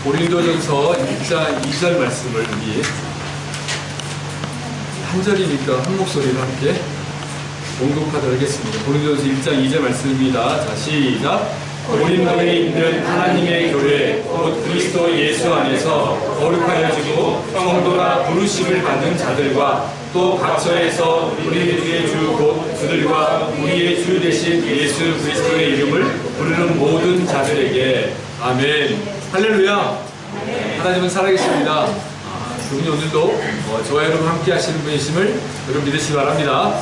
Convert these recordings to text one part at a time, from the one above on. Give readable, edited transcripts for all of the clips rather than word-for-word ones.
고린도전서 1장 2절 말씀을 우리 한 절이니까 한 목소리로 함께 봉독하도록 하겠습니다. 고린도전서 1장 2절 말씀입니다. 자, 시작. 고린도에 있는 하나님의 교회 곧 그리스도 예수 안에서 거룩하여지고 성도라 부르심을 받은 자들과 또 각처에서 우리의 주 곧 그들과 우리의 주 되신 예수 그리스도의 이름을 부르는 모든 자들에게 아멘. 할렐루야. 하나님은 살아계십니다. 그분이 오늘도 저와 여러분 함께 하시는 분이심을 여러분 믿으시기 바랍니다.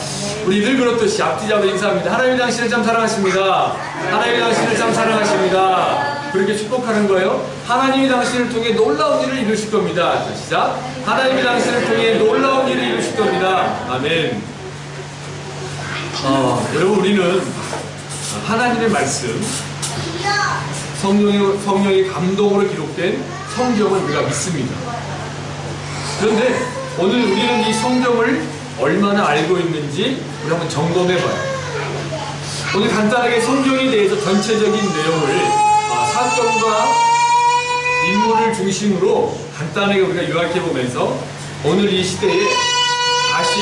우리 늘 그렇듯이 앞뒤 잡아 인사합니다. 하나님 당신을 참 사랑하십니다. 하나님 당신을 참 사랑하십니다. 그렇게 축복하는 거예요. 하나님이 당신을 통해 놀라운 일을 이루실 겁니다. 자, 시작. 하나님이 당신을 통해 놀라운 일을 이루실 겁니다. 아멘. 여러분, 우리는 하나님의 말씀, 성령의 감동으로 기록된 성경을 우리가 믿습니다. 그런데 오늘 우리는 이 성경을 얼마나 알고 있는지 우리 한번 점검해봐요. 오늘 간단하게 성경에 대해서 전체적인 내용을 사건과 인물을 중심으로 간단하게 우리가 요약해보면서 오늘 이 시대에 다시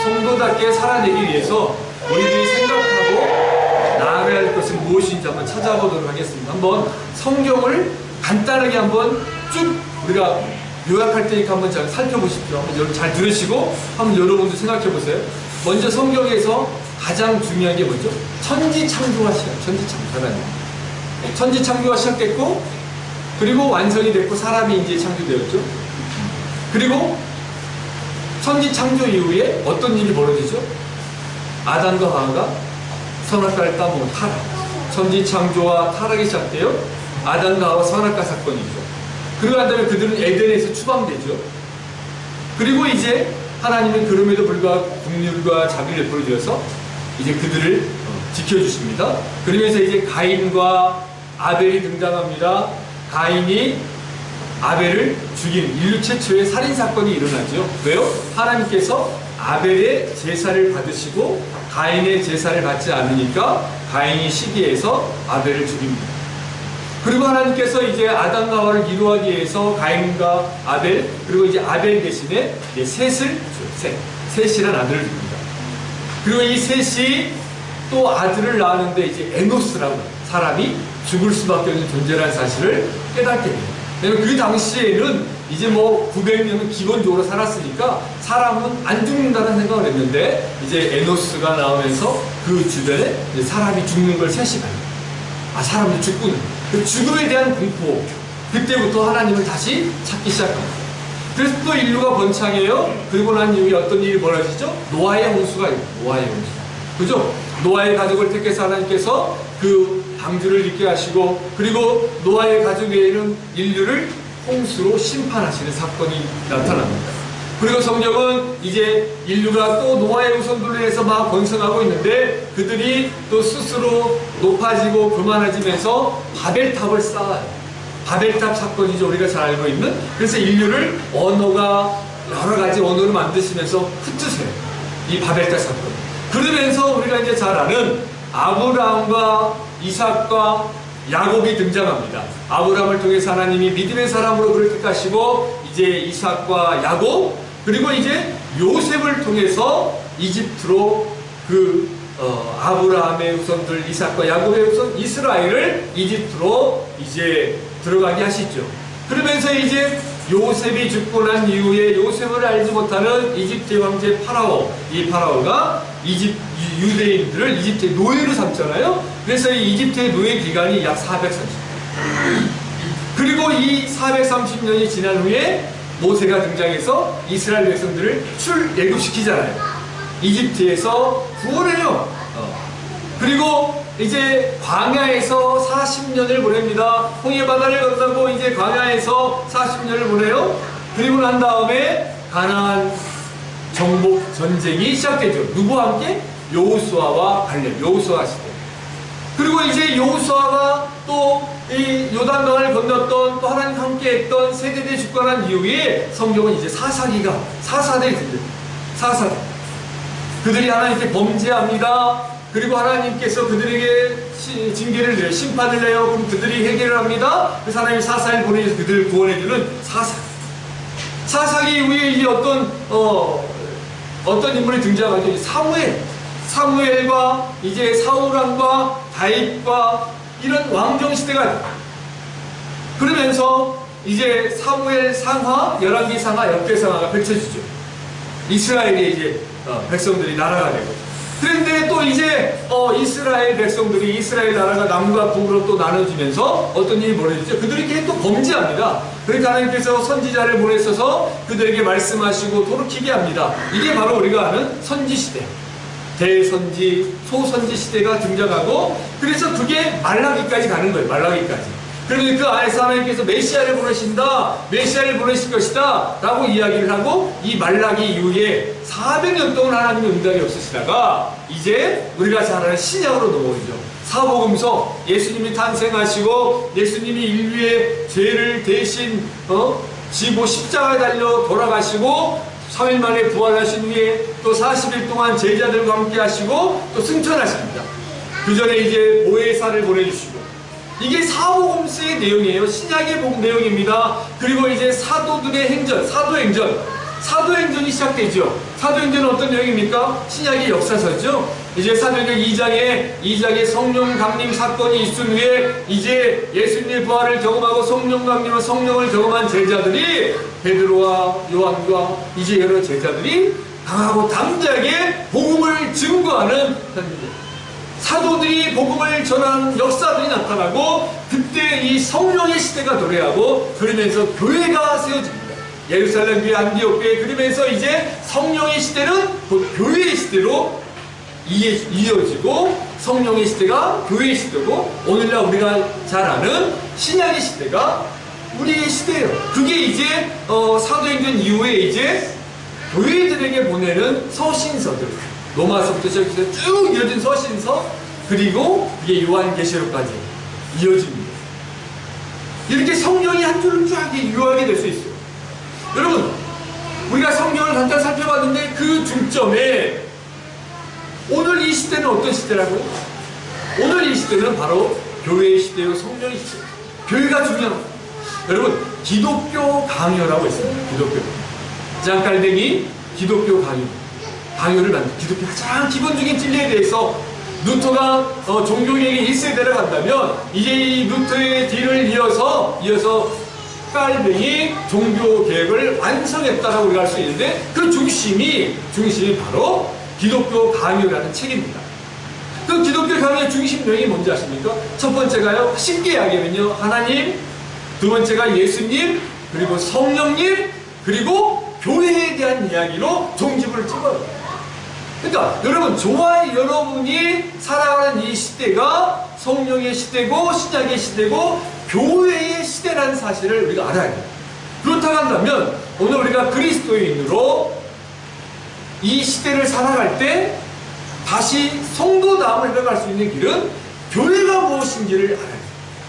성도답게 살아내기 위해서 우리들이 생각하고 나아가야 할 것은 무엇인지 한번 찾아보도록 하겠습니다. 한번 성경을 간단하게 한번 쭉 우리가 요약할 테니까 한번 잘 살펴보십시오. 한번 여러분 잘 들으시고 한번 여러분도 생각해 보세요. 먼저 성경에서 가장 중요한 게 뭐죠? 천지창조가 하나님. 천지창조가 시작됐고, 그리고 완성이 됐고, 사람이 이제 창조되었죠. 그리고 천지창조 이후에 어떤 일이 벌어지죠? 아담과 하와가 선악과를 따먹은 타락. 천지창조와 타락이 시작돼요. 아담과 하와 선악과 사건이죠. 그러고 난 다음에 그들은 에덴에서 추방되죠. 그리고 이제 하나님은 그럼에도 불구하고 국률과 자비를 베풀어주셔서 이제 그들을 지켜주십니다. 그러면서 이제 가인과 아벨이 등장합니다. 가인이 아벨을 죽인 인류 최초의 살인사건이 일어나죠. 왜요? 하나님께서 아벨의 제사를 받으시고 가인의 제사를 받지 않으니까 가인이 시기해서 아벨을 죽입니다. 그리고 하나님께서 이제 아담과 하와를 이루하기 위해서 가인과 아벨, 그리고 이제 아벨 대신에 셋이라는 아들을 줍니다. 그리고 이 셋이 또 아들을 낳았는데 이제 에노스라고 사람이 죽을 수밖에 없는 존재라는 사실을 깨닫게 됩니다. 왜냐면 그 당시에는 이제 뭐 900년은 기본적으로 살았으니까 사람은 안 죽는다는 생각을 했는데 이제 에노스가 나오면서 그 주변에 이제 사람이 죽는 걸 셋이 봐요. 사람도 죽구나. 그 죽음에 대한 공포, 그때부터 하나님을 다시 찾기 시작합니다. 그래서 또 인류가 번창해요. 그리고 난 이후에 어떤 일이 벌어지죠? 노아의 홍수가 있어요. 노아의 홍수. 그죠? 노아의 가족을 택해서 하나님께서 그 방주를 짓게 하시고, 그리고 노아의 가족에는 인류를 홍수로 심판하시는 사건이 나타납니다. 그리고 성경은 이제 인류가 또 노아의 후손들로 해서 막 번성하고 있는데 그들이 또 스스로 높아지고 교만해지면서 바벨탑을 쌓아요. 바벨탑 사건이죠. 우리가 잘 알고 있는. 그래서 인류를 언어가 여러 가지 언어를 만드시면서 흩으세요. 이 바벨탑 사건. 그러면서 우리가 이제 잘 아는 아브라함과 이삭과 야곱이 등장합니다. 아브라함을 통해서 하나님이 믿음의 사람으로 그를 택하시고 이제 이삭과 야곱, 그리고 이제 요셉을 통해서 이집트로 아브라함의 후손들 이삭과 야곱의 후손 이스라엘을 이집트로 이제 들어가게 하시죠. 그러면서 이제 요셉이 죽고 난 이후에 요셉을 알지 못하는 이집트의 황제 파라오, 이 파라오가 유대인들을 이집트의 노예로 삼잖아요. 그래서 이 이집트의 노예 기간이 약 430년. 그리고 이 430년이 지난 후에 모세가 등장해서 이스라엘 백성들을 출애굽시키잖아요. 이집트에서 구원해요. 그리고 이제 광야에서 40년을 보냅니다. 홍해 바다를 건너고 이제 광야에서 40년을 보내요. 그리고 난 다음에 가나안 정복 전쟁이 시작되죠. 누구와 함께? 여호수아와 갈렙, 여호수아 시대. 그리고 이제 여호수아가 또 이 요단강을 건넜던 또 하나님 함께했던 세대들이 죽고 난 이후에 성경은 이제 사사기가 사사들이 들려요. 사사들. 그들이 하나님께 범죄합니다. 그리고 하나님께서 그들에게 징계를 내요. 심판을 내요. 그럼 그들이 해결을 합니다. 그래서 하나님이 사사를 보내서 그들을 구원해주는 사사. 사사기 이후에 이제 어떤 인물이 등장하죠. 사무엘과 이제 사울왕과 다윗과 이런 왕정 시대가 그러면서 이제 사무엘 상하, 열왕기 상하, 역대 상하가 펼쳐지죠. 이스라엘의 이제 백성들이 나라가 되고. 그런데 또 이제 이스라엘 백성들이 이스라엘 나라가 남과 북으로 또 나눠지면서 어떤 일이 벌어지죠. 그들에게 또 범죄합니다. 그러니까 하나님께서 선지자를 보내셔서 그들에게 말씀하시고 돌이키게 합니다. 이게 바로 우리가 아는 선지시대, 대선지, 소선지 시대가 등장하고, 그래서 그게 말라기까지 가는 거예요. 말라기까지. 그러면 그 안에서 하나님께서 메시아를 보내신다, 메시아를 보내실 것이다 라고 이야기를 하고, 이 말라기 이후에 400년 동안 하나님의 응답이 없으시다가 이제 우리가 잘 아는 신약으로 넘어오죠. 사복음서, 예수님이 탄생하시고 예수님이 인류의 죄를 대신 지고 십자가에 달려 돌아가시고 3일 만에 부활하신 후에 또 40일 동안 제자들과 함께 하시고 또 승천하십니다. 그 전에 이제 보혜사를 보내주시고, 이게 사복음서의 내용이에요. 신약의 내용입니다. 그리고 이제 사도들의 행전, 사도행전이 시작되죠. 사도행전은 어떤 내용입니까? 신약의 역사서죠. 이제 사도행전 2장에 성령 강림 사건이 있은 후에 이제 예수님의 부활을 경험하고 성령 강림과 성령을 경험한 제자들이, 베드로와 요한과 이제 여러 제자들이 강하고 담대하게 복음을 증거하는 사도들이 복음을 전하는 역사들이 나타나고, 그때 이 성령의 시대가 도래하고, 그러면서 교회가 세워집니다. 예루살렘 교회, 안디옥 교회. 그러면서 이제 성령의 시대는 그 교회의 시대로 이어지고, 성령의 시대가 교회의 시대고, 오늘날 우리가 잘 아는 신약의 시대가 우리의 시대예요. 그게 이제 사도행전 이후에 이제 교회들에게 보내는 서신서들, 로마서부터 시작해서 쭉 이어진 서신서, 그리고 이게 요한계시록까지 이어집니다. 이렇게 성령이 한 줄을 쫙 유효하게 될 수 있어요. 여러분, 우리가 성경을 간단히 살펴봤는데 그 중점에 오늘 이 시대는 어떤 시대라고요? 오늘 이 시대는 바로 교회의 시대요, 성령의 시대. 교회가 중요합니다. 여러분, 기독교 강요라고 있습니다. 기독교 장깔뱅이 기독교 강요를 만든, 기독교 가장 기본적인 진리에 대해서 루터가 종교개혁이 1세대를 간다면 이제 이 루터의 뒤를 이어서 깔뱅이 종교개혁을 완성했다라고 우리가 할 수 있는데, 그 중심이 바로 기독교 강요라는 책입니다. 그 기독교 강요의 중심 내용이 뭔지 아십니까? 첫 번째가요, 쉽게 이야기하면요, 하나님, 두 번째가 예수님, 그리고 성령님, 그리고 교회에 대한 이야기로 종지부를 찍어요. 그러니까 여러분, 저와 여러분이 살아가는 이 시대가 성령의 시대고 신약의 시대고 교회의 시대라는 사실을 우리가 알아야 돼요. 그렇다고 한다면 오늘 우리가 그리스도인으로 이 시대를 살아갈 때 다시 성도다움을 해나갈 수 있는 길은 교회가 무엇인지를 알아야 돼요.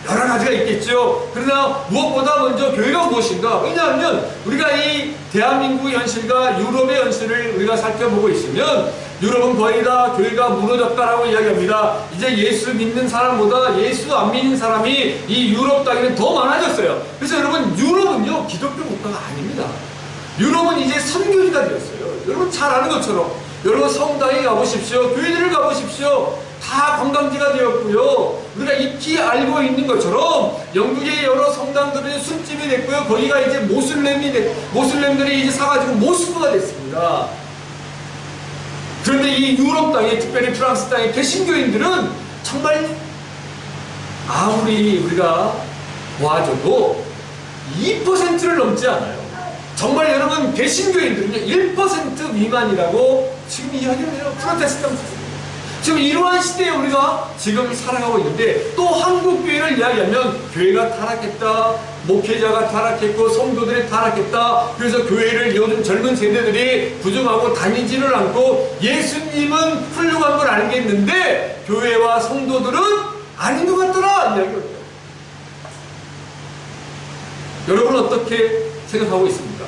여러 가지가 있겠죠. 그러나 무엇보다 먼저 교회가 무엇인가? 왜냐하면 우리가 이 대한민국 현실과 유럽의 현실을 우리가 살펴보고 있으면 유럽은 거의 다 교회가 무너졌다라고 이야기합니다. 이제 예수 믿는 사람보다 예수 안 믿는 사람이 이 유럽 땅에는 더 많아졌어요. 그래서 여러분, 유럽은요, 기독교 국가가 아닙니다. 유럽은 이제 선교지가 되었어요. 여러분 잘 아는 것처럼 여러분 성당에 가보십시오. 교회들을 가보십시오. 다 관광지가 되었고요. 우리가 익히 알고 있는 것처럼 영국의 여러 성당들은 술집이 됐고요. 거기가 이제 모슬렘들이 이제 사가지고 모스크가 됐습니다. 그런데 이 유럽 땅에, 특별히 프랑스 땅의 개신교인들은 정말 아무리 우리가 보아줘도 2%를 넘지 않아요. 정말 여러분, 개신교인들은요 1% 미만이라고 지금 이야기를 해요. 프로테스탄트. 지금 이러한 시대에 우리가 지금 살아가고 있는데, 또 한국교회를 이야기하면 교회가 타락했다, 목회자가 타락했고 성도들이 타락했다, 그래서 교회를 요즘 젊은 세대들이 부정하고 다니지를 않고 예수님은 훌륭한 걸 알겠는데 교회와 성도들은 아닌 것 같더라 이야기를 해요. 여러분 어떻게 생각하고 있습니까?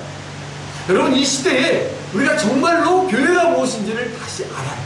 여러분, 이 시대에 우리가 정말로 교회가 무엇인지를 다시 알아야 돼요.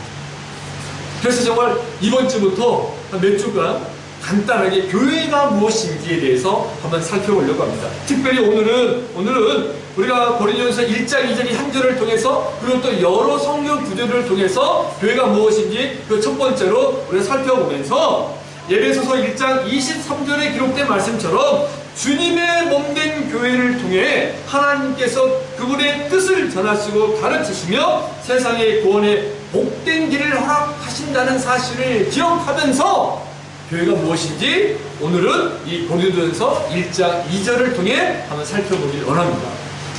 그래서 정말 이번 주부터 한 몇 주간 간단하게 교회가 무엇인지에 대해서 한번 살펴보려고 합니다. 특별히 오늘은 우리가 고린도전서 1장 2절 한 절을 통해서, 그리고 또 여러 성경 구절을 통해서 교회가 무엇인지 그 첫 번째로 우리가 살펴보면서, 에베소서 1장 23절에 기록된 말씀처럼 주님의 몸된 교회를 통해 하나님께서 그분의 뜻을 전하시고 가르치시며 세상의 구원에 복된 길을 허락하신다는 사실을 기억하면서 교회가 무엇인지 오늘은 이 고린도전서 1장 2절을 통해 한번 살펴보길 원합니다.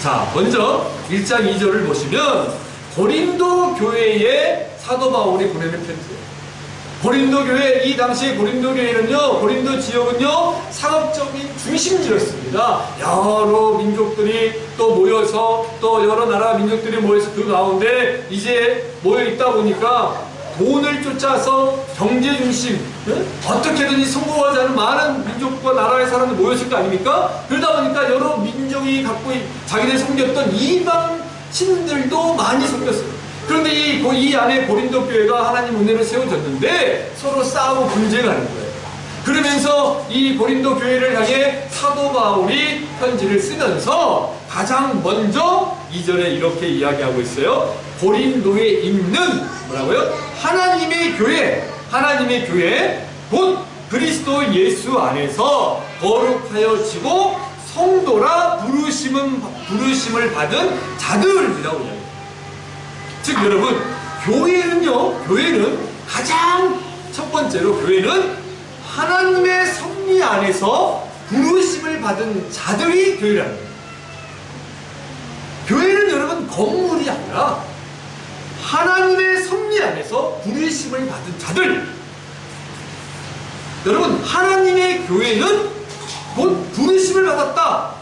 자, 먼저 1장 2절을 보시면 고린도 교회에 사도 바울이 보내는 편지예요. 고린도 교회, 이 당시 고린도 교회는요, 고린도 지역은요, 상업적인 중심지였습니다. 여러 민족들이 또 모여서, 또 여러 나라 민족들이 모여서 그 가운데 이제 모여 있다 보니까 돈을 쫓아서 경제 중심, 어떻게든지 성공하자는 많은 민족과 나라의 사람들 모였을 거 아닙니까? 그러다 보니까 여러 민족이 갖고 자기들 섬겼던 이방 신들도 많이 섬겼어요. 그런데 이 안에 고린도 교회가 하나님 은혜를 세워졌는데 서로 싸우고 분쟁하는 거예요. 그러면서 이 고린도 교회를 향해 사도 바울이 편지를 쓰면서 가장 먼저 2절에 이렇게 이야기하고 있어요. 고린도에 있는 뭐라고요? 하나님의 교회, 곧 그리스도 예수 안에서 거룩하여지고 성도라 부르심을 받은 자들이라고 이야기해요. 즉 여러분, 교회는 가장 첫 번째로 교회는 하나님의 섭리 안에서 부르심을 받은 자들이 교회라는 거예요. 교회는 여러분 건물이 아니라 하나님의 섭리 안에서 부르심을 받은 자들. 여러분, 하나님의 교회는 곧 부르심을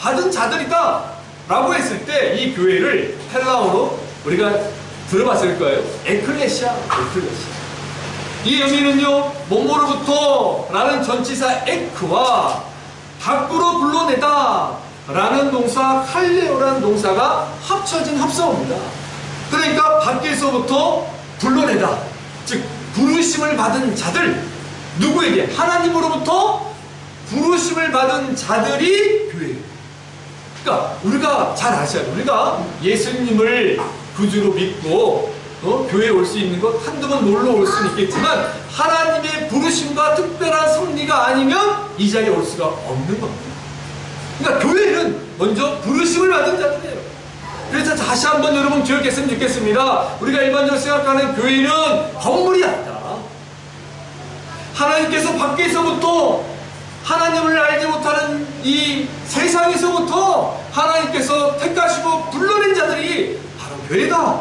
받은 자들이다 라고 했을 때 이 교회를 헬라어로 우리가 들어봤을 거예요. 에클레시아. 이 의미는요, 몸으로부터 라는 전치사 에크와 밖으로 불러내다 라는 동사 칼레오라는 동사가 합쳐진 합성어입니다. 그러니까 밖에서부터 불러내다, 즉 부르심을 받은 자들, 누구에게? 하나님으로부터 부르심을 받은 자들이 교회예요. 그러니까 우리가 잘 아셔야 돼요. 우리가 예수님을 구주로 믿고 교회에 올 수 있는 것 한두 번 놀러 올 수는 있겠지만 하나님의 부르심과 특별한 섭리가 아니면 이 자리에 올 수가 없는 겁니다. 그러니까 교회는 먼저 부르심을 받은 자들이에요. 그래서 다시 한번 여러분 기억했으면 좋겠습니다. 우리가 일반적으로 생각하는 교회는 건물이 아니다. 하나님께서 밖에서부터 하나님을 알지 못하는 이 세상에서부터 하나님께서 택하시고 불러낸 자들이 바로 교회다.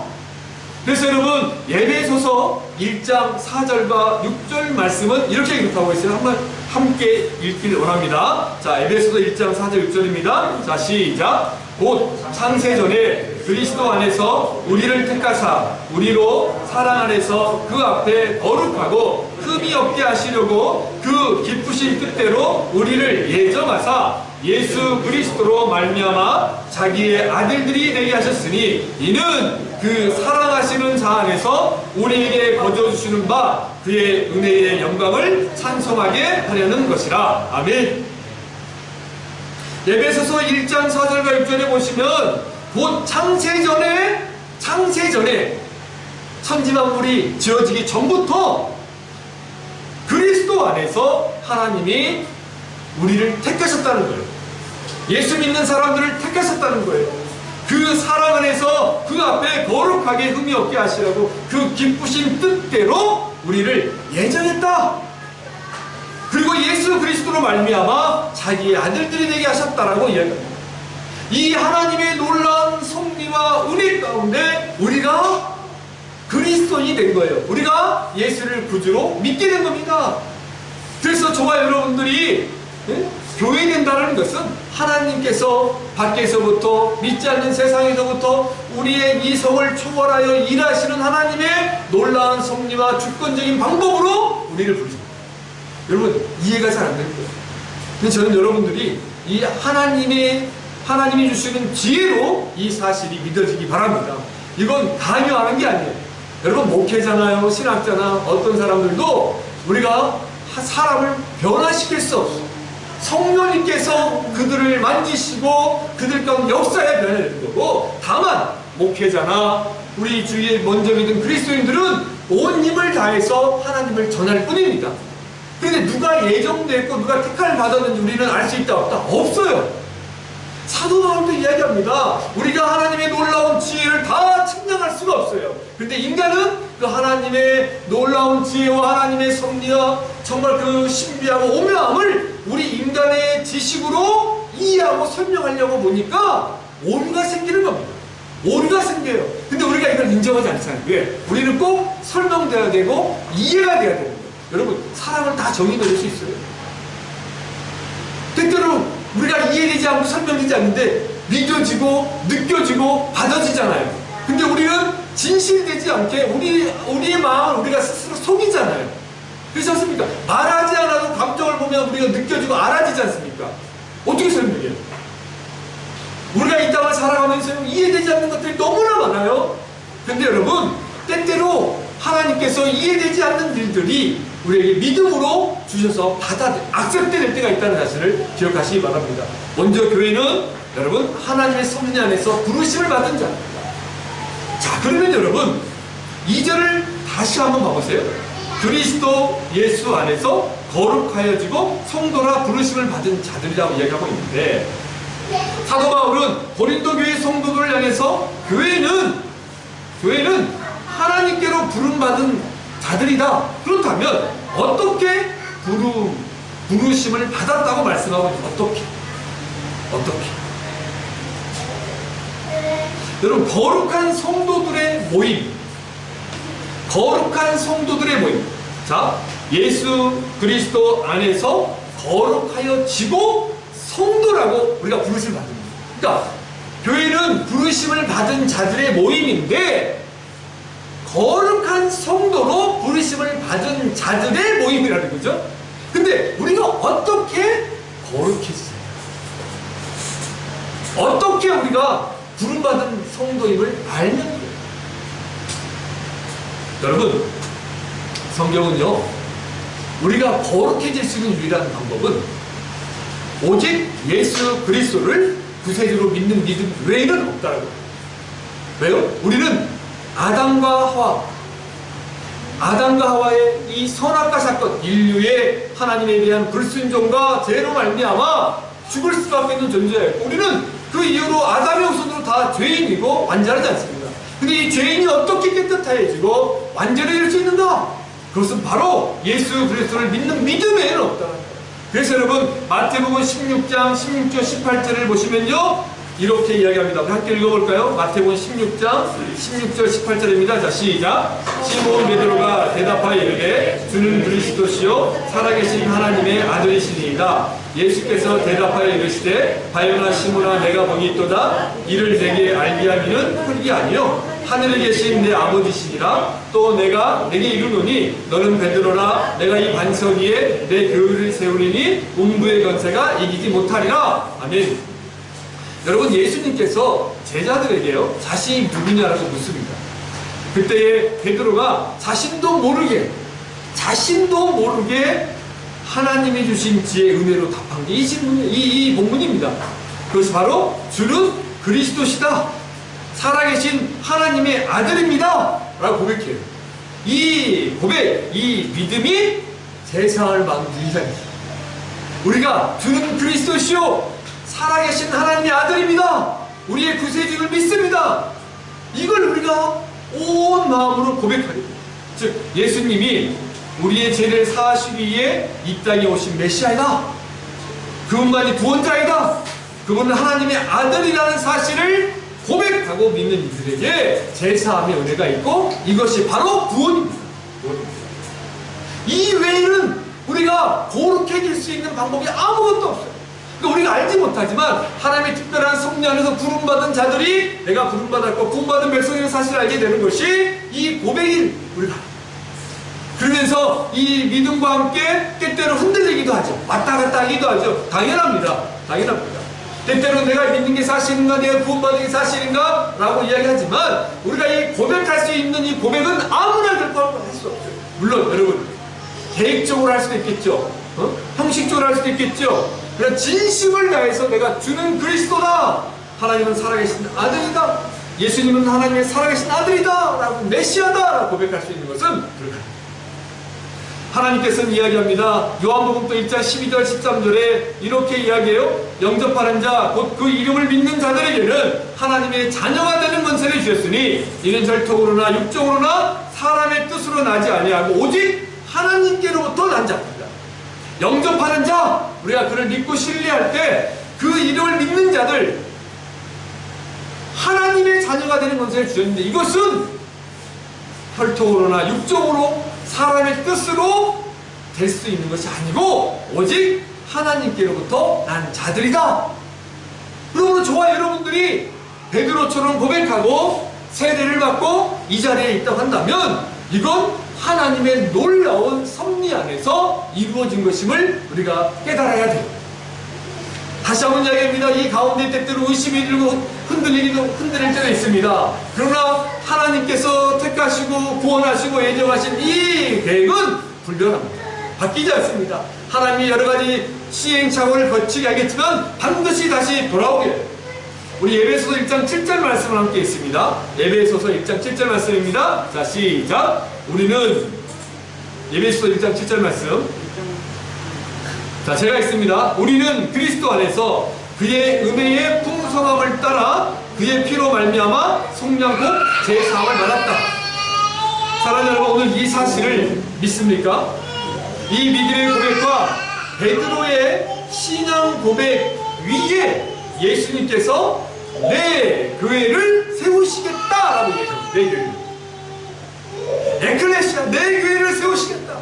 그래서 여러분, 에베소서 1장 4절과 6절 말씀은 이렇게 기록하고 있어요. 한번 함께 읽기를 원합니다. 자, 에베소서 1장 4절 6절입니다. 자, 시작. 곧 창세전에 그리스도 안에서 우리를 택하사 우리로 사랑 안에서 그 앞에 거룩하고 흠이 없게 하시려고 그 기쁘신 뜻대로 우리를 예정하사 예수 그리스도로 말미암아 자기의 아들들이 되게 하셨으니 이는 그 사랑하시는 자 안에서 우리에게 거저주시는 바 그의 은혜의 영광을 찬송하게 하려는 것이라. 아멘. 에베소서 1장 4절과 6절에 보시면 곧 창세전에 천지만물이 지어지기 전부터 그리스도 안에서 하나님이 우리를 택하셨다는 거예요. 예수 믿는 사람들을 택하셨다는 거예요. 그 사랑 안에서 그 앞에 거룩하게 흠이 없게 하시라고 그 기쁘신 뜻대로 우리를 예정했다. 그리고 예수 그리스도로 말미암아 자기의 아들들이 되게 하셨다라고 이야기합니다. 이 하나님의 놀라운 섭리와 은혜 가운데 우리가 그리스도인이 된 거예요. 우리가 예수를 구주로 믿게 된 겁니다. 그래서 저와 여러분들이 교회 된다는 것은 하나님께서 밖에서부터 믿지 않는 세상에서부터 우리의 이성을 초월하여 일하시는 하나님의 놀라운 섭리와 주권적인 방법으로 우리를 부르십니다. 여러분, 이해가 잘 안 될 거예요. 근데 저는 여러분들이 이 하나님이 주시는 지혜로 이 사실이 믿어지기 바랍니다. 이건 강요하는 게 아니에요. 여러분, 목회자나요, 신학자나 어떤 사람들도 우리가 사람을 변화시킬 수 없어요. 성령님께서 그들을 만지시고 그들 가운데 역사에 변화되는 거고, 다만 목회자나 우리 주위에 먼저 믿은 그리스도인들은 온 힘을 다해서 하나님을 전할 뿐입니다. 그런데 누가 예정됐고 누가 택함을 받았는지 우리는 알 수 있다 없다? 없어요. 사도 바울도 이야기합니다. 우리가 하나님의 놀라운 지혜를 다 측량할 수가 없어요. 그런데 인간은 그 하나님의 놀라운 지혜와 하나님의 섭리와 정말 그 신비하고 오묘함을 우리 인간의 지식으로 이해하고 설명하려고 보니까 오류가 생기는 겁니다. 오류가 생겨요. 근데 우리가 이걸 인정하지 않잖아요. 왜? 우리는 꼭 설명돼야 되고 이해가 돼야 됩니다. 여러분, 사람을 다 정의 내릴 수 있어요. 때때로 우리가 이해되지 않고 설명되지 않는데 믿어지고 느껴지고 받아지잖아요. 근데 우리는 진실되지 않게 우리의 마음을 우리가 스스로 속이잖아요. 그렇지 않습니까? 말하지 않아도 감정을 보면 우리가 느껴지고 알아지지 않습니까? 어떻게 설명해요? 우리가 이 땅을 살아가면서 이해되지 않는 것들이 너무나 많아요. 근데 여러분, 때때로 하나님께서 이해되지 않는 일들이 우리에게 믿음으로 주셔서 악cep될 때가 있다는 사실을 기억하시기 바랍니다. 먼저 교회는 여러분 하나님의 섭리 안에서 부르심을 받은 자입니다. 자, 그러면 여러분 2절을 다시 한번 봐보세요. 그리스도 예수 안에서 거룩하여지고 성도라 부르심을 받은 자들이라고 이야기하고 있는데, 사도 바울은 고린도 교회 성도들을 향해서 교회는 하나님께로 부름받은 자들이다. 그렇다면 어떻게 부르심을 받았다고 말씀하고 있는지 어떻게? 여러분, 거룩한 성도들의 모임. 자, 예수 그리스도 안에서 거룩하여지고 성도라고 우리가 부르심을 받는 거예요. 그러니까 교회는 부르심을 받은 자들의 모임인데, 거룩한 성도로 부르심을 받은 자들의 모임이라는 거죠. 근데 우리가 어떻게 거룩해지세요? 어떻게 우리가 부름받은 성도임을 알는 거예요? 여러분, 성경은요, 우리가 거룩해질 수 있는 유일한 방법은 오직 예수 그리스도를 구세주로 믿는 믿음 외에는 없다라고 해요. 왜요? 우리는 아담과 하와의 이 선악과 사건, 인류의 하나님에 대한 불순종과 죄로 말미암아 죽을 수밖에 없는 존재였고, 우리는 그 이후로 아담의 후손으로 다 죄인이고 완전하지 않습니다. 근데 이 죄인이 어떻게 깨끗해지고 완전해질 수 있는가? 그것은 바로 예수 그리스도를 믿는 믿음에는 없다. 그래서 여러분, 마태복음 16장 16절 18절을 보시면요, 이렇게 이야기합니다. 우리 함께 읽어볼까요? 마태복음 16장 16절 18절입니다. 자, 시작. 시몬 베드로가 대답하여 이르되 주는 그리스도시요 살아계신 하나님의 아들이시니이다. 예수께서 대답하여 이르시되 바요나 시몬아, 내가 복이 있도다. 이를 내게 알게 하기는 흙이 아니요 하늘에 계신 내 아버지시니라. 또 내가 내게 이르노니 너는 베드로라. 내가 이 반석 위에 내 교회를 세우리니 음부의 권세가 이기지 못하리라. 아멘. 여러분, 예수님께서 제자들에게요, 자신이 누구냐라고 묻습니다. 그때에 베드로가 자신도 모르게 하나님이 주신 지혜의 은혜로 답한 게 이 본문입니다. 그것이 바로 주는 그리스도시다. 살아계신 하나님의 아들입니다. 라고 고백해요. 이 고백, 이 믿음이 세상을 만든 유일한, 우리가 주는 그리스도시요 살아계신 하나님의 아들입니다. 우리의 구세주를 믿습니다. 이걸 우리가 온 마음으로 고백하리. 즉, 예수님이 우리의 죄를 사하시기 위해 이 땅에 오신 메시아이다. 그분만이 구원자이다. 그분은 하나님의 아들이라는 사실을 고백하고 믿는 이들에게 제사함의 은혜가 있고, 이것이 바로 구원입니다. 이 외에는 우리가 거룩해질 수 있는 방법이 아무것도 없어요. 그러니까 우리가 알지 못하지만 하나님의 특별한 섭리 안에서 부름받은 자들이 내가 부름받았고 구원받은 백성이라는 사실을 알게 되는 것이 이 고백인 우리가. 그러면서 이 믿음과 함께 때때로 흔들리기도 하죠. 왔다 갔다 하기도 하죠. 당연합니다. 때때로 내가 믿는 게 사실인가, 내가 구원받은 게 사실인가 라고 이야기하지만, 우리가 이 고백할 수 있는 이 고백은 아무나 결코 할 수 없어요. 물론 여러분 계획적으로 할 수도 있겠죠. 형식적으로 할 수도 있겠죠. 그러나 진심을 다해서 내가 주는 그리스도다, 하나님은 살아계신 아들이다, 예수님은 하나님의 살아계신 아들이다 라고, 메시아다 라고 고백할 수 있는 것은 불가능합니다. 하나님께서는 이야기합니다. 요한복음 또 1장 12절 13절에 이렇게 이야기해요. 영접하는 자 곧 그 이름을 믿는 자들에게는 하나님의 자녀가 되는 권세를 주셨으니 이는 혈통으로나 육정으로나 사람의 뜻으로 나지 아니하고 오직 하나님께로부터 난 자입니다. 영접하는 자, 우리가 그를 믿고 신뢰할 때 그 이름을 믿는 자들, 하나님의 자녀가 되는 권세를 주셨는데, 이것은 혈통으로나 육정으로 사람의 뜻으로 될 수 있는 것이 아니고 오직 하나님께로부터 난 자들이다. 그러므로 저와 여러분들이 베드로처럼 고백하고 세례를 받고 이 자리에 있다고 한다면, 이건 하나님의 놀라운 섭리 안에서 이루어진 것임을 우리가 깨달아야 돼요. 다시 한번 이야기합니다. 이 가운데 때때로 의심이 들고 흔들릴 때가 있습니다. 그러나 하나님께서 택하시고 구원하시고 예정하신 이 계획은 불변합니다. 바뀌지 않습니다. 하나님이 여러 가지 시행착오를 거치게 하겠지만 반드시 다시 돌아오게 해요. 우리 에베소서 1장 7절 말씀을 함께 있습니다. 에베소서 1장 7절 말씀입니다. 자, 시작. 우리는 에베소서 1장 7절 말씀. 자, 제가 있습니다. 우리는 그리스도 안에서 그의 은혜의 풍성함을 따라 그의 피로 말미암아 속량고 제사함을 받았다. 사랑하는 여러분, 오늘 이 사실을 믿습니까? 이 믿음의 고백과 베드로의 신앙 고백 위에 예수님께서 내 교회를 세우시겠다라고 얘기합니다. 내 교회, 에클레시아, 내 교회를 세우시겠다.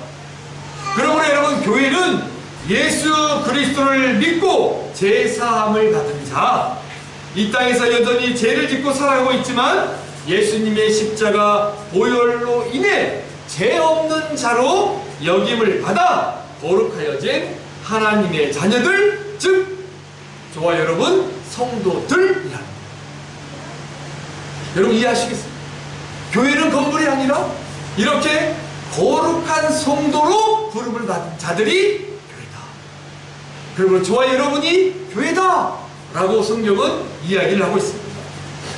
그러므로 여러분, 교회는 예수 그리스도를 믿고 제사함을 받은 자, 이 땅에서 여전히 죄를 짓고 살아가고 있지만 예수님의 십자가 보혈로 인해 죄 없는 자로 여김을 받아 거룩하여진 하나님의 자녀들, 즉 저와 여러분 성도들이라. 여러분 이해하시겠습니까? 교회는 건물이 아니라 이렇게 거룩한 성도로 부름을 받은 자들이 그리고 저와 여러분이 교회다 라고 성경은 이야기를 하고 있습니다.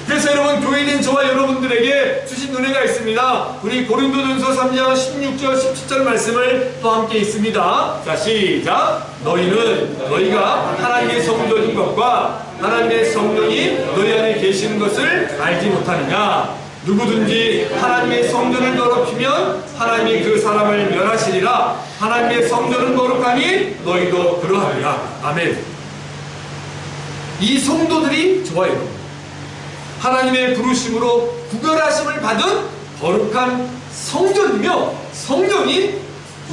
그래서 여러분, 교회는 저와 여러분들에게 주신 은혜가 있습니다. 우리 고린도전서 3장 16절 17절 말씀을 또 함께 있습니다. 자, 시작. 너희가 하나님의 성도인 것과 하나님의 성령이 너희 안에 계시는 것을 알지 못하느냐. 누구든지 하나님의 성전을 더럽히면 하나님이 그 사람을 멸하시리라. 하나님의 성전은 거룩하니 너희도 그러하리라. 아멘. 이 성도들이 저와 여러분, 하나님의 부르심으로 구별하심을 받은 거룩한 성전이며 성령이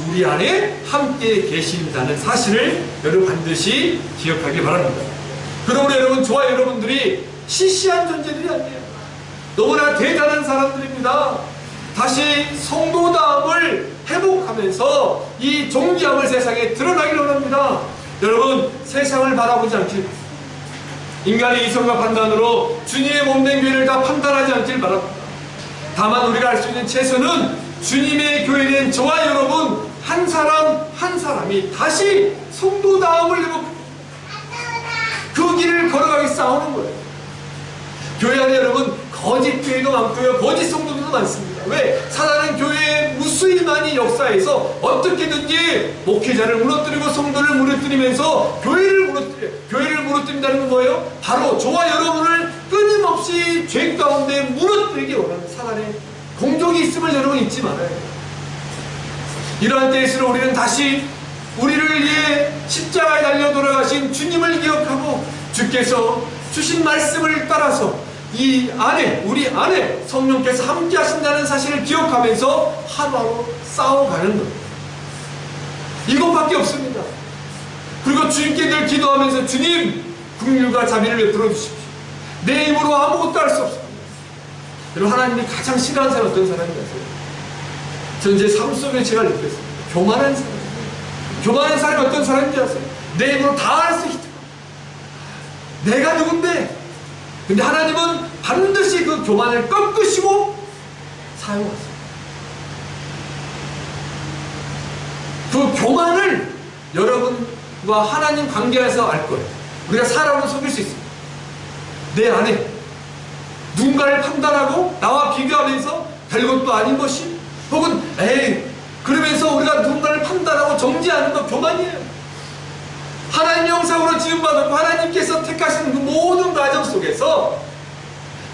우리 안에 함께 계신다는 사실을 여러분 반드시 기억하기 바랍니다. 그러므로 여러분, 저와 여러분들이 시시한 존재들이 아니에요. 너무나 대단한 사람들입니다. 다시 성도다움을 회복하면서 이 존귀함을 세상에 드러나기를 원합니다. 여러분, 세상을 바라보지 않길, 인간의 이성과 판단으로 주님의 몸된 교회를 다 판단하지 않길 바랍니다. 다만 우리가 할 수 있는 최선은 주님의 교회는 저와 여러분 한 사람 한 사람이 다시 성도다움을 회복하고 그 길을 걸어가기 싸우는 거예요. 교회 안에 여러분 거짓 교회도 많고요, 거짓 성도들도 많습니다. 왜? 사단은 교회에 무수히 많이 역사에서 어떻게든지 목회자를 무너뜨리고 성도를 무너뜨리면서 교회를 무너뜨린다는 건 뭐예요? 바로 저와 여러분을 끊임없이 죄 가운데 무너뜨리기 원하는 사단의 공격이 있음을 여러분 잊지 말아요. 이러한 때일수록 우리는 다시 우리를 위해 십자가에 달려 돌아가신 주님을 기억하고 주께서 주신 말씀을 따라서 이 안에, 우리 안에 성령께서 함께 하신다는 사실을 기억하면서 하루하루 싸워가는 것, 이것밖에 없습니다. 그리고 주님께 늘 기도하면서 주님, 긍휼과 자비를 베풀어 주십시오. 내 힘으로 아무것도 할 수 없습니다. 여러분, 하나님이 가장 싫어하는 사람은 어떤 사람인지 아세요? 저는 제 삶 속에 제가 느꼈습니다. 교만한 사람. 교만한 사람이 어떤 사람인지 아세요? 내 힘으로 다 할 수 있다. 내가 누군데? 근데 하나님은 반드시 그 교만을 꺾으시고 사용하세요. 그 교만을 여러분과 하나님 관계에서 알 거예요. 우리가 사람을 속일 수 있습니다. 내 안에 누군가를 판단하고 나와 비교하면서 별것도 아닌 것이, 혹은 에이 그러면서 우리가 누군가를 판단하고 정죄하는 것 교만이에요. 하나님 형상으로 지음받았고 하나님께서 택하시는 그 모든 과정 속에서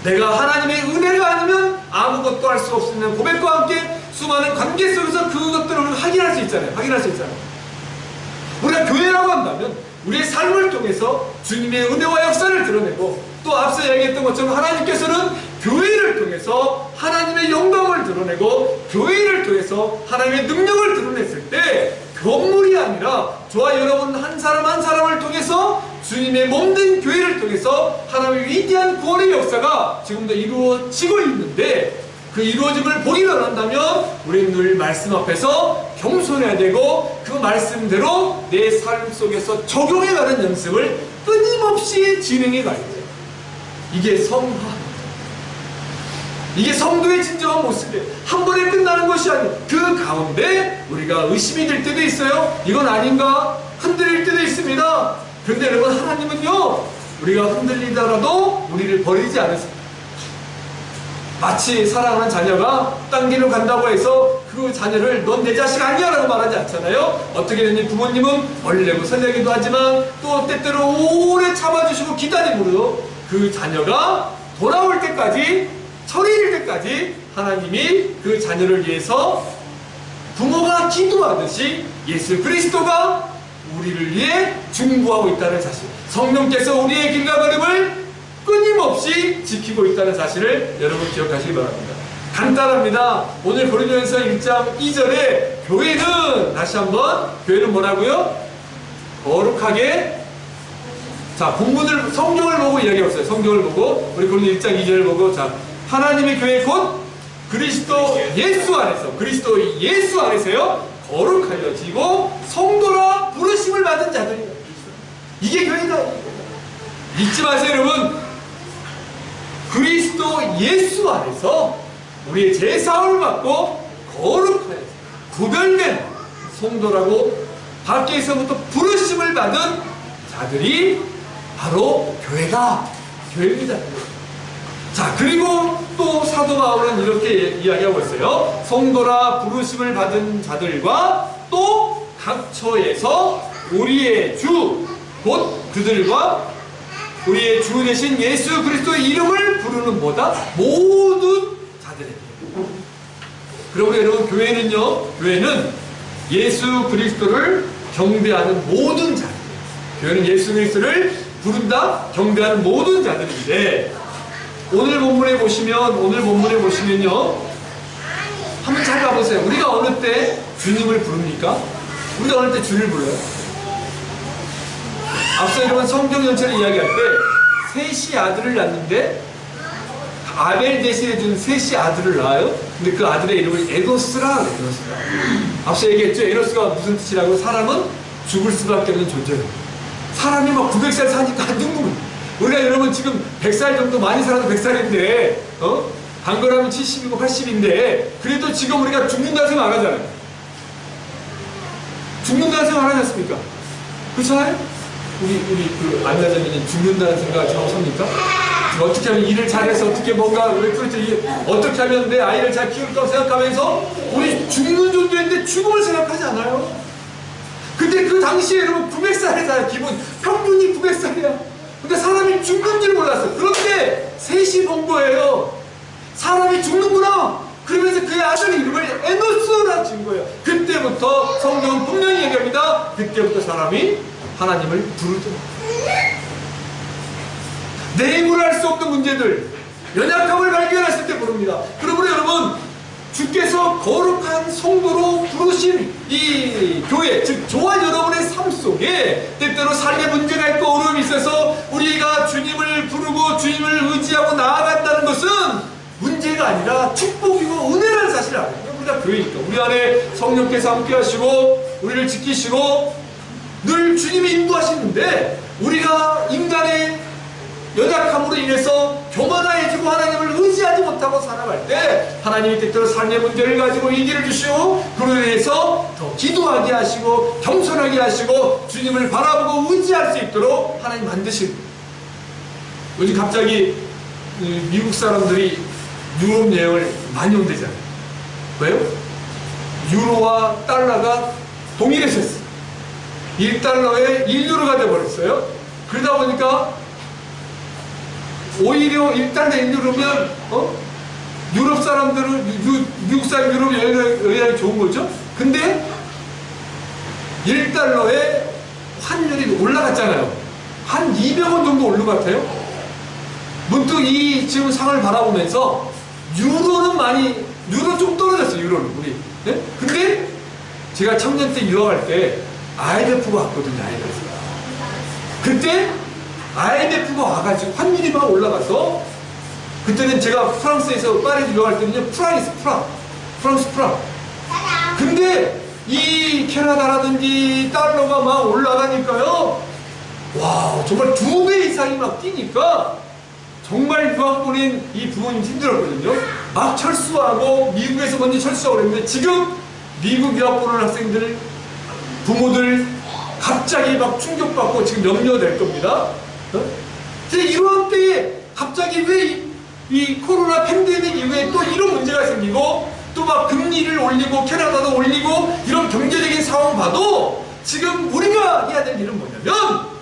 내가 하나님의 은혜가 아니면 아무것도 할 수 없는 고백과 함께 수많은 관계 속에서 그것들을 확인할 수 있잖아요. 확인할 수 있잖아요. 우리가 교회라고 한다면 우리의 삶을 통해서 주님의 은혜와 역사를 드러내고, 또 앞서 이야기했던 것처럼 하나님께서는 교회를 통해서 하나님의 영광을 드러내고 교회를 통해서 하나님의 능력을 드러냈을 때 건물이 아니라 저와 여러분 한 사람 한 사람을 통해서 주님의 몸된 교회를 통해서 하나님의 위대한 구원의 역사가 지금도 이루어지고 있는데, 그 이루어짐을 보기 원한다면 우리는 늘 말씀 앞에서 겸손해야 되고 그 말씀대로 내 삶 속에서 적용해가는 연습을 끊임없이 진행해 가야 돼요. 이게 이게 성도의 진정한 모습이에요. 한 번에 끝나는 것이 아니에요. 그 가운데 우리가 의심이 될 때도 있어요. 이건 아닌가? 흔들릴 때도 있습니다. 그런데 여러분, 하나님은요, 우리가 흔들리더라도 우리를 버리지 않으십니다. 마치 사랑하는 자녀가 딴 길로 간다고 해서 그 자녀를 넌 내 자식 아니야 라고 말하지 않잖아요. 어떻게 되니 부모님은 얼레고 설레기도 하지만 또 때때로 오래 참아주시고 기다림으로 그 자녀가 돌아올 때까지, 철이 일 때까지 하나님이 그 자녀를 위해서 부모가 기도하듯이 예수 그리스도가 우리를 위해 중보하고 있다는 사실, 성령께서 우리의 길과 걸음을 끊임없이 지키고 있다는 사실을 여러분 기억하시기 바랍니다. 간단합니다. 오늘 고린도전서 1장 2절에 교회는, 다시 한번, 교회는 뭐라고요? 거룩하게, 자, 본문을, 성경을 보고 이야기하고 있어요. 성경을 보고, 우리 고린도 1장 2절을 보고, 자, 하나님의 교회 곧 그리스도 예수 안에서, 그리스도 예수 안에서요, 거룩하여지고 성도라 부르심을 받은 자들이다. 이게 교회다. 잊지 마세요, 여러분. 그리스도 예수 안에서 우리의 제사함을 받고 거룩하여 구별된 성도라고 밖에서부터 부르심을 받은 자들이 바로 교회다. 교회입니다. 자, 그리고 또 사도 바울은 이렇게 이야기하고 있어요. 성도라 부르심을 받은 자들과 또 각 처에서 우리의 주 곧 그들과 우리의 주 되신 예수 그리스도의 이름을 부르는 뭐다? 모든 자들에게. 그러므로 여러분, 교회는요, 교회는 예수 그리스도를 경배하는 모든 자들, 교회는 예수 그리스도를 부른다, 경배하는 모든 자들인데, 오늘 본문에 보시면요, 한번 잘 가보세요. 우리가 어느 때 주님을 부릅니까? 우리가 어느 때 주를 불러요? 앞서 여러분 성경 전체를 이야기할 때 셋이 아들을 낳는데 아벨 대신에 준 셋이 아들을 낳아요. 근데 그 아들의 이름을 에노스라 그래요. 에노스라. 앞서 얘기했죠. 에노스가 무슨 뜻이라고? 사람은 죽을 수밖에 없는 존재예요. 사람이 막 900살 사니까 안 죽는 거예요. 우리가 여러분 지금 100살 정도, 많이 살아도 100살인데 단거라면 70이고 80인데 그래도 지금 우리가 죽는다는 생각 안 하잖아요. 죽는다는 생각 안 하지 않습니까? 그렇잖아요? 우리 그 안나자매님 죽는다는 생각을 좀 삽니까? 어떻게 하면 일을 잘해서 어떻게 뭔가 어떻게 하면 내 아이를 잘 키울까 생각하면서 우리 죽는 존재인데 죽음을 생각하지 않아요? 근데 그 당시에 여러분 900살이잖아요. 기본 평균이 900살이야. 근데 사람이 죽는 줄 몰랐어요. 그런데 셋이 본 거예요. 사람이 죽는구나. 그러면서 그의 아들 이름을 에노스라 지은 거예요. 그때부터 성경은 분명히 얘기합니다. 그때부터 사람이 하나님을 부르죠. 내물할 수 없는 문제들, 연약함을 발견했을 때 부릅니다. 그러므로 여러분, 주께서 거룩한 성도로 부르신 이 교회, 즉 저와 여러분의 삶 속에 때때로 삶의 문제가 있고 어려움이 있어서 우리가 주님을 부르고 주님을 의지하고 나아간다는 것은 문제가 아니라 축복이고 은혜라는 사실을 알아요. 우리가 교회니까 우리 안에 성령께서 함께 하시고 우리를 지키시고 늘 주님이 인도하시는데, 우리가 인간의 연약함으로 인해서 교만해지고 하나님을 의지하지 못하고 살아갈 때 하나님이 때때로 삶의 문제를 가지고 위기를 주시고 그로 인해서 더 기도하게 하시고 겸손하게 하시고 주님을 바라보고 의지할 수 있도록 하나님 만드시고, 요즘 갑자기 미국 사람들이 유럽 여행을 많이 온대잖아요. 왜요? 유로와 달러가 동일해졌어요. 1달러에 1유로가 돼버렸어요. 그러다 보니까 오히려 1달러에 1유로면 유럽 사람들은 미국 사람 유럽 여행이 좋은 거죠. 근데 1달러에 환율이 올라갔잖아요. 한 200원 정도 오른 것 같아요. 문득 이 지금 상을 바라보면서 유로 좀 떨어졌어요. 유로는 우리. 네? 근데 제가 청년 때 유학할 때 IMF가 왔거든요. 그때 IMF가 와가지고 환율이 막 올라가서, 그때는 제가 프랑스에서 파리에서 유학할 때는요, 프랑스 프랑. 근데 이 캐나다라든지 달러가 막 올라가니까요, 와, 정말 2배 이상이 막 뛰니까 정말 유학 보낸 이 부모님 힘들었거든요. 막 철수하고 미국에서 먼저 철수하고 그랬는데, 지금 미국 유학 보는 학생들 부모들 갑자기 막 충격받고 지금 염려될 겁니다. 이런 때에 갑자기 왜 이 코로나 팬데믹 이후에 또 이런 문제가 생기고 또 막 금리를 올리고 캐나다도 올리고 이런 경제적인 상황 봐도 지금 우리가 해야 될 일은 뭐냐면,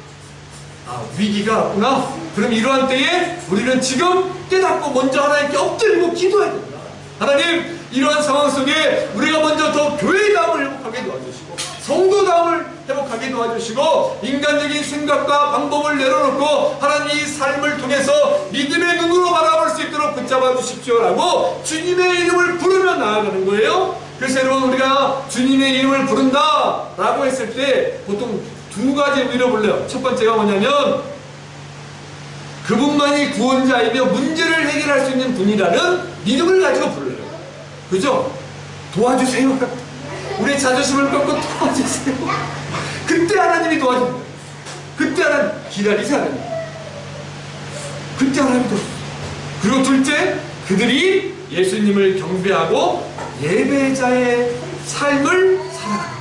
위기가 왔구나. 그럼 이러한 때에 우리는 지금 깨닫고 먼저 하나님께 엎드리고 기도해야 됩니다. 하나님, 이러한 상황 속에 우리가 먼저 더 교회다움을 회복하게 도와주시고 성도다움을 회복하게 도와주시고 인간적인 생각과 방법을 내려놓고 하나님의 삶을 통해서 믿음의 눈으로 바라볼 수 있도록 붙잡아 주십시오라고 주님의 이름을 부르며 나아가는 거예요. 그래서 여러분, 우리가 주님의 이름을 부른다 라고 했을 때 보통 2가지 의미로 불러요. 첫 번째가 뭐냐면, 그분만이 구원자이며 문제를 해결할 수 있는 분이라는 믿음을 가지고 불러요. 그죠? 도와주세요. 우리 자존심을 꺾고 도와주세요. 그때 하나님이 도와줍니다. 그때 하나님 기다리세요. 하나님. 그때 하나님이 도와줍니다. 그리고 둘째, 그들이 예수님을 경배하고 예배자의 삶을 살아갑니다.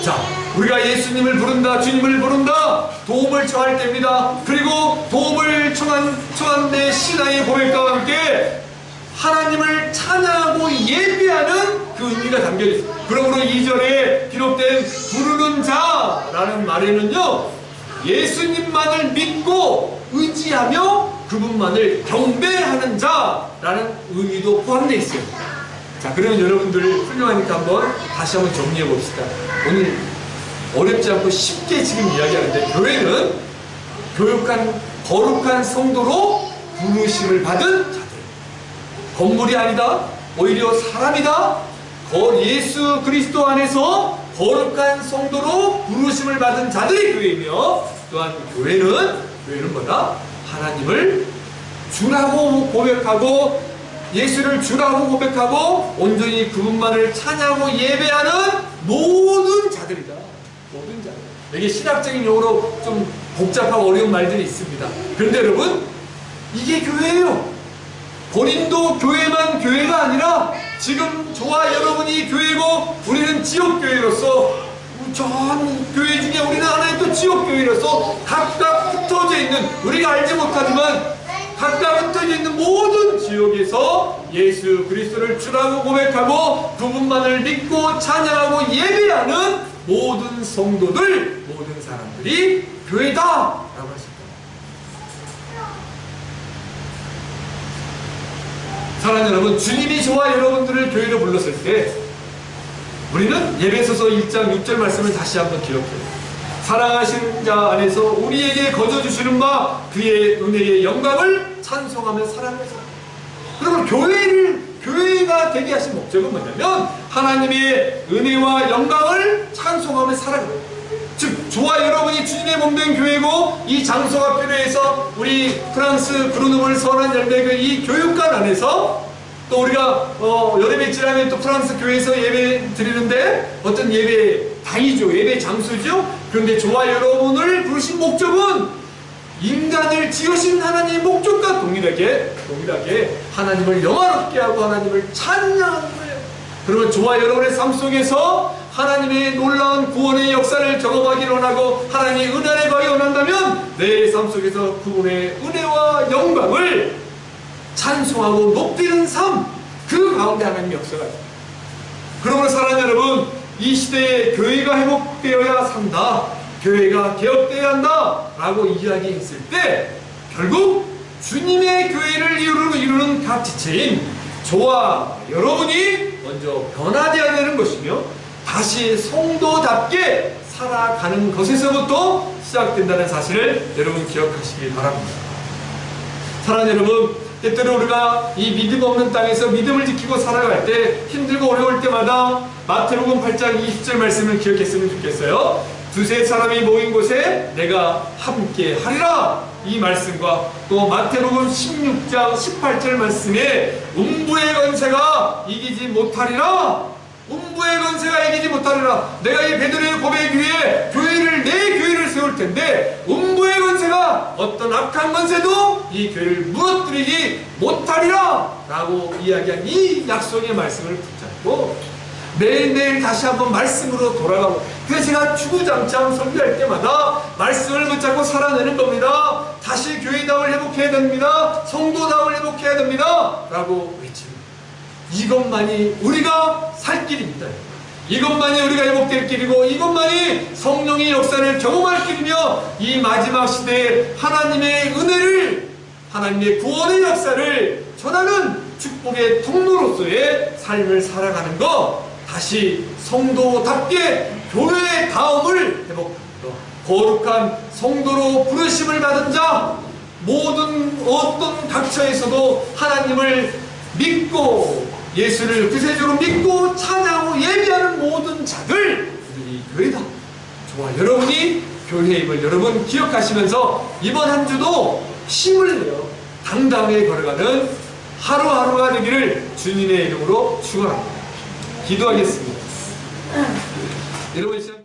자, 우리가 예수님을 부른다, 주님을 부른다, 도움을 청할 때입니다. 그리고 도움을 청한 내 신앙의 고백과 함께 하나님을 찬양하고 예배하는 그 의미가 담겨있습니다. 그러므로 2절에 기록된 부르는 자라는 말에는요, 예수님만을 믿고 의지하며 그분만을 경배하는 자라는 의미도 포함되어 있어요. 자, 그러면 여러분들 훌륭하니까 한번 다시 한번 정리해 봅시다. 오늘 어렵지 않고 쉽게 지금 이야기하는데, 교회는 교육한 거룩한 성도로 부르심을 받은 자들, 건물이 아니다, 오히려 사람이다, 예수 그리스도 안에서 거룩한 성도로 부르심을 받은 자들이 교회이며, 또한 교회는 뭐다? 하나님을 주라고 고백하고 예수를 주라고 고백하고 온전히 그분만을 찬양하고 예배하는 모든 자들이다. 모든 자들. 이게 신학적인 용어로 좀 복잡하고 어려운 말들이 있습니다. 그런데 여러분, 이게 교회예요. 고린도 교회만 교회가 아니라 지금 저와 여러분이 교회고, 우리는 지역교회로서 전 교회 중에 우리는 하나의 또 지역교회로서 각각 흩어져 있는, 우리가 알지 못하지만 각각 흩어져 있는 모든 지역에서 예수 그리스도를 주라고 고백하고 그분만을 믿고 찬양하고 예배하는 모든 성도들, 모든 사람들이 교회다 라고 하십니다. 사랑하는 여러분, 주님이 저와 여러분들을 교회로 불렀을 때 우리는 예배소서 1장 6절 말씀을 다시 한번 기록해요. 사랑하신 자 안에서 우리에게 거저 주시는 바 그의 은혜의 영광을 찬송하며 살아가자. 그러면 교회가 되게 하신 목적은 뭐냐면, 하나님의 은혜와 영광을 찬송하며 살아가는 거예요. 즉, 저와 여러분이 주님의 몸된 교회고, 이 장소가 필요해서 우리 프랑스 그루노블 선한 열매교회 이 교육관 안에서, 또 우리가 여름에 지나면 또 프랑스 교회에서 예배 드리는데 어떤 예배 당이죠, 예배 장소죠. 그런데 저와 여러분을 부르신 목적은 인간을 지으신 하나님의 목적과 동일하게 하나님을 영화롭게 하고 하나님을 찬양하는 거예요. 그러면 저와 여러분의 삶 속에서 하나님의 놀라운 구원의 역사를 경험하기를 원하고 하나님의 은혜를 받기 원한다면 내 삶 속에서 그분의 은혜와 영광을 찬송하고 높이는 삶, 그 가운데 하나님의 역사가 있습니다. 그러므로 사랑하는 여러분, 이 시대에 교회가 회복되어야 산다, 교회가 개혁되어야 한다 라고 이야기했을 때 결국 주님의 교회를 이루는 각 지체인 저와 여러분이 먼저 변화되어야 되는 것이며 다시 성도답게 살아가는 것에서부터 시작된다는 사실을 여러분 기억하시기 바랍니다. 사랑하는 여러분, 때때로 우리가 이 믿음 없는 땅에서 믿음을 지키고 살아갈 때 힘들고 어려울 때마다 마태복음 8장 20절 말씀을 기억했으면 좋겠어요. 두세 사람이 모인 곳에 내가 함께 하리라, 이 말씀과 또 마태복음 16장 18절 말씀에 음부의 권세가 이기지 못하리라, 음부의 권세가 이기지 못하리라. 내가 이 베드로의 고백 위에 내 교회를 세울 텐데 음부의 권세가 어떤 악한 권세도 이 교회를 무너뜨리지 못하리라 라고 이야기한 이 약속의 말씀을 붙잡고 매일매일 다시 한번 말씀으로 돌아가고, 그래서 제가 주구장창 설교할 때마다 말씀을 붙잡고 살아내는 겁니다. 다시 교회다움을 회복해야 됩니다. 성도다움을 회복해야 됩니다 라고 외칩니다. 이것만이 우리가 살 길입니다. 이것만이 우리가 회복될 길이고 이것만이 성령의 역사를 경험할 길이며 이 마지막 시대에 하나님의 은혜를, 하나님의 구원의 역사를 전하는 축복의 통로로서의 삶을 살아가는 것, 다시 성도답게 교회의 다움을 회복합니다. 거룩한 성도로 부르심을 받은 자, 모든 어떤 각처에서도 하나님을 믿고 예수를 구세주로 믿고 찬양하고 예배하는 모든 자들, 이 교회다. 저와 여러분이 교회임을 여러분 기억하시면서 이번 한 주도 힘을 내어 당당하게 걸어가는 하루하루가 되기를 주님의 이름으로 축원합니다. 기도하겠습니다. 여러분